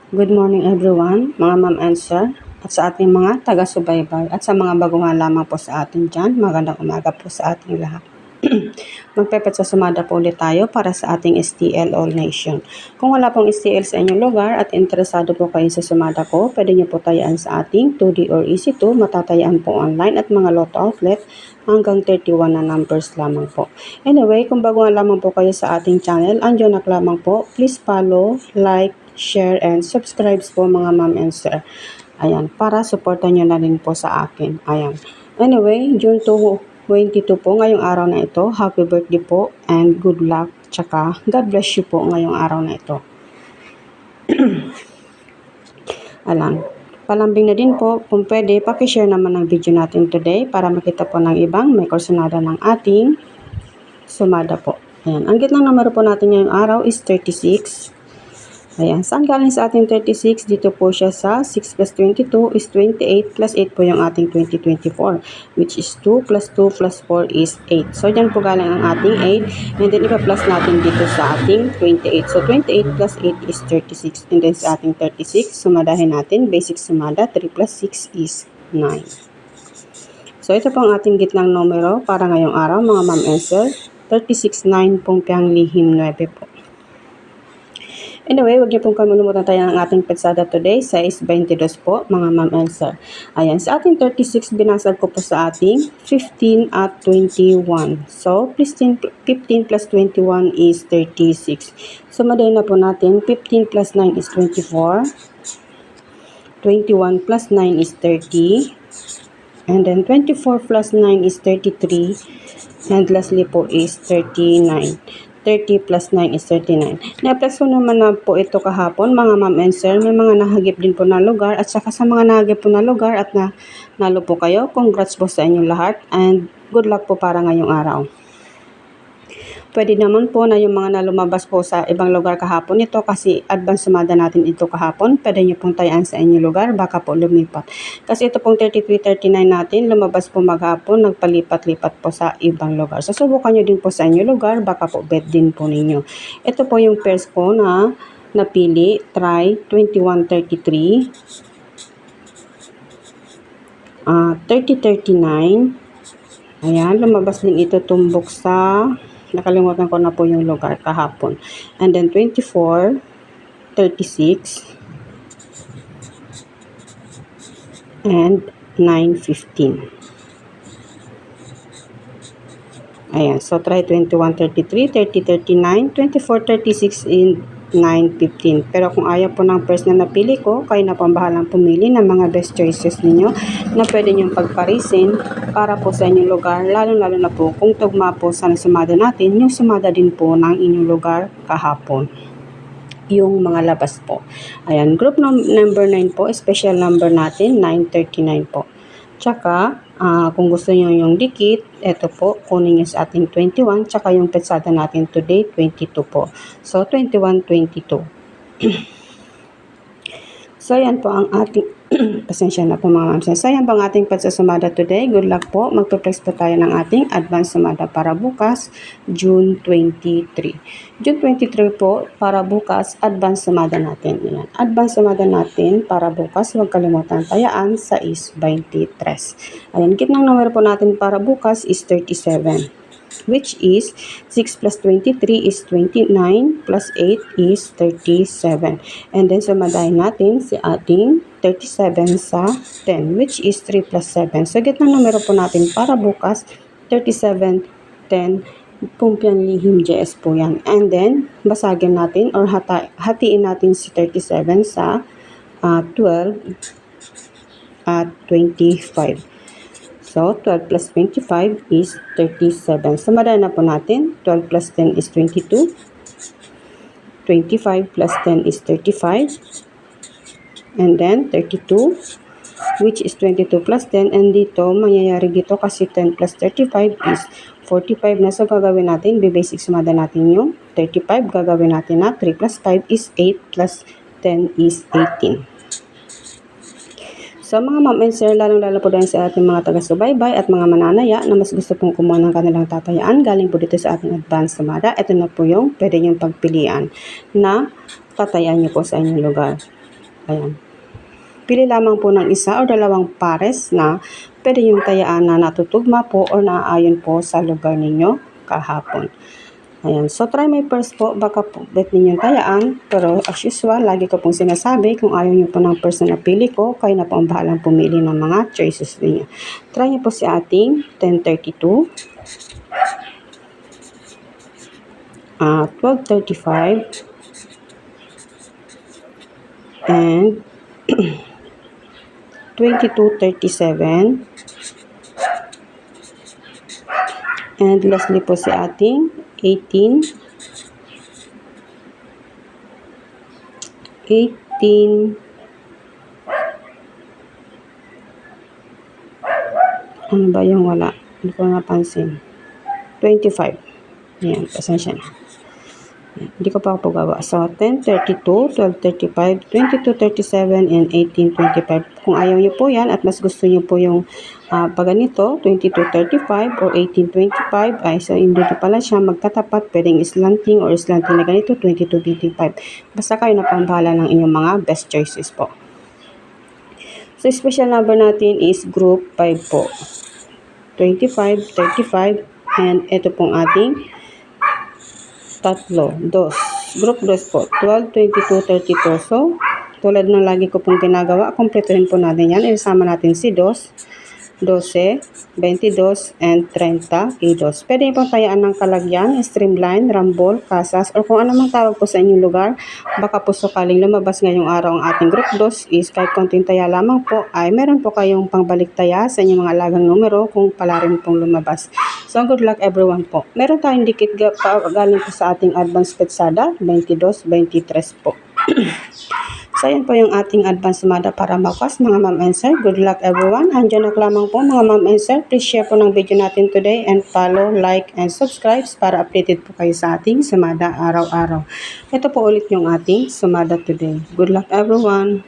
Good morning everyone, mga ma'am and sir, at sa ating mga taga-subaybay at sa mga baguhan lamang po sa atin dyan, magandang umaga po sa ating lahat. Magpapasasumada po ulit tayo para sa ating STL All Nation. Kung wala pong STL sa inyong lugar at interesado po kayo sa sumada ko, pwede niyo po tayaan sa ating 2D or EC2, matatayaan po online at mga lotto outlet hanggang 31 na numbers lamang po. Anyway, kung baguhan lamang po kayo sa ating channel, andyan lamang po, please follow, like, share, and subscribe po mga ma'am and sir. Ayan, para supportan nyo na rin po sa akin. Ayan. Anyway, June 22 po ngayong araw na ito. Happy birthday po and good luck. Tsaka, God bless you po ngayong araw na ito. Alam, palambing na din po, kung pwede, pakishare naman ng video natin today para makita po ng ibang may kursunada ng ating sumada po. Ayan, ang gitnang numero po natin ngayong araw is 36. Ayan, saan galing sa ating 36? Dito po siya sa 6 plus 22 is 28 plus 8 po yung ating 2024, which is 2 plus 2 plus 4 is 8. So, dyan po galing ang ating 8, and then ipa-plus natin dito sa ating 28. So, 28 plus 8 is 36, and then sa ating 36, sumadahin natin, basic sumada, 3 plus 6 is 9. So, ito po ang ating gitnang numero para ngayong araw, mga ma'am and sir, 36, 9 pong piyang lihim 9 po. Anyway, huwag niyo pong kalumutan tayo ng ating petsada today sa 22 po, mga ma'am and sir. Ayan, sa ating 36, binasag ko po sa ating 15 at 21. So, 15 plus 21 is 36. So, madayin na po natin, 15 plus 9 is 24. 21 plus 9 is 30. And then, 24 plus 9 is 33. And lastly po is 39. 30 plus 9 is 39. Na-plus ko naman na po ito kahapon, mga ma'am and sir. May mga nahagip din po na lugar. At saka sa mga nahagip po na lugar at nalo po kayo, congrats po sa inyong lahat. And good luck po para ngayong araw. Pwede naman po na yung mga nalumabas po sa ibang lugar kahapon ito kasi advance sumada natin ito kahapon. Pwede nyo pong tayaan sa inyong lugar, baka po lumipat. Kasi ito pong 33-39 natin, lumabas po maghapon, nagpalipat-lipat po sa ibang lugar. So, subukan nyo din po sa inyong lugar, baka po bet din po ninyo. Ito po yung pairs ko na napili, try 21-33, 30-39. Ayan, lumabas din ito tumbok sa... nakalimutan ko na po yung lugar kahapon. And then 24, 36, and 9-15. Ayan, so try 21, 33, 30, 39, 24, 36, and 9-15. Pero kung ayaw po ng first na napili ko, kayo na pong bahalang pumili ng mga best choices ninyo na pwede nyong pagparisin para po sa inyong lugar, lalo-lalo na po kung tugma po sa sumada natin, yung sumada din po ng inyong lugar kahapon. Yung mga labas po. Ayan, group number 9 po, special number natin, 939 po. Tsaka, kung gusto nyo yung dikit, ito po, kunin nyo sa ating 21, tsaka yung petsada natin today, 22 po. So, 21, 22. So, yan po ang ating, pasensya na po mga ma'am. So, yan po ang ating pagsasumada today. Good luck po. Magpe-flex po tayo ng ating advance sumada para bukas, June 23. June 23 po, para bukas, advance sumada natin. Yan. Advance sumada natin para bukas, huwag kalimutan tayaan sa is 23. Ayan, gitnang numero po natin para bukas is 37. Which is 6 plus 23 is 29 plus 8 is 37. And then sumadahin natin si ating 37 sa 10, which is 3 plus 7. So, gitnang numero po natin para bukas, 37, 10, pumpiang lihim JS po yan. And then, basagin natin or hatiin natin si 37 sa 12 at 25. So, 12 plus 25 is 37. Sumadahin na po natin. 12 plus 10 is 22. 25 plus 10 is 35. And then, 32, which is 22 plus 10. And dito, mangyayari dito kasi 10 plus 35 is 45 na. So, gagawin natin, basic sumada natin yung 35. Gagawin natin na 3 plus 5 is 8 plus 10 is 18. So, mga ma'am and sir, lalong-lalo po dahil sa ating mga taga-subaybay at mga mananaya na mas gusto pong kumuha ng kanilang tatayaan, galing po dito sa ating advance sumada. Ito na po yung pwede niyong pagpilian na tatayaan niyo po sa inyong lugar. Ayan. Pili lamang po ng isa o dalawang pares na pwede yung tayaan na natutugma po o naaayon po sa lugar ninyo kahapon. Ayan. So, try my first po. Baka po bet ninyong tayaan. Pero as usual, lagi ko pong sinasabi, kung ayaw nyo po ng person na pili ko, kayo na po ang bahalang pumili ng mga choices ninyo. Try nyo po si ating 1032. 1235. And 2237. And lastly po si ating 18. Ano ba yung wala? Hindi ko napansin. 25. Ayan, pasensya na. Hindi ko pa ako gawa. So, 1032, 1235, 2237, and 1825. Kung ayaw nyo po yan at mas gusto nyo po yung paganito, 2235 or 1825, ay so hindi pala siya magkatapat. Pwedeng slanting or slanting na ganito, 2225. Basta kayo na pambahala ng inyong mga best choices po. So, special number natin is group 5 po. 25, 35, and ito pong ating tatlo, dos. Group 2 po, 12, 22, 32. So, tulad ng lagi ko pong ginagawa, kumpletuhin po natin yan. Isama natin si 2, 12, 22, and 30, idos. Pwede pong tayaan ng kalagyan, streamline, rambol, kasas, or kung ano mang tawag po sa inyong lugar. Baka po sakaling lumabas ngayong araw ang ating group 2 is kahit konting taya lamang po, ay meron po kayong pangbalik taya sa inyong mga alagang numero kung pala rin pong lumabas. So, good luck everyone po. Meron tayong dikit galing po sa ating advanced petsada, 22, 23 po. So, yan po yung ating advance sumada para makas, mga ma'am and sir. Good luck everyone. Andiyan na lamang po mga ma'am and sir. Please share po ng video natin today and follow, like, and subscribe para updated po kayo sa ating sumada araw-araw. Ito po ulit yung ating sumada today. Good luck everyone.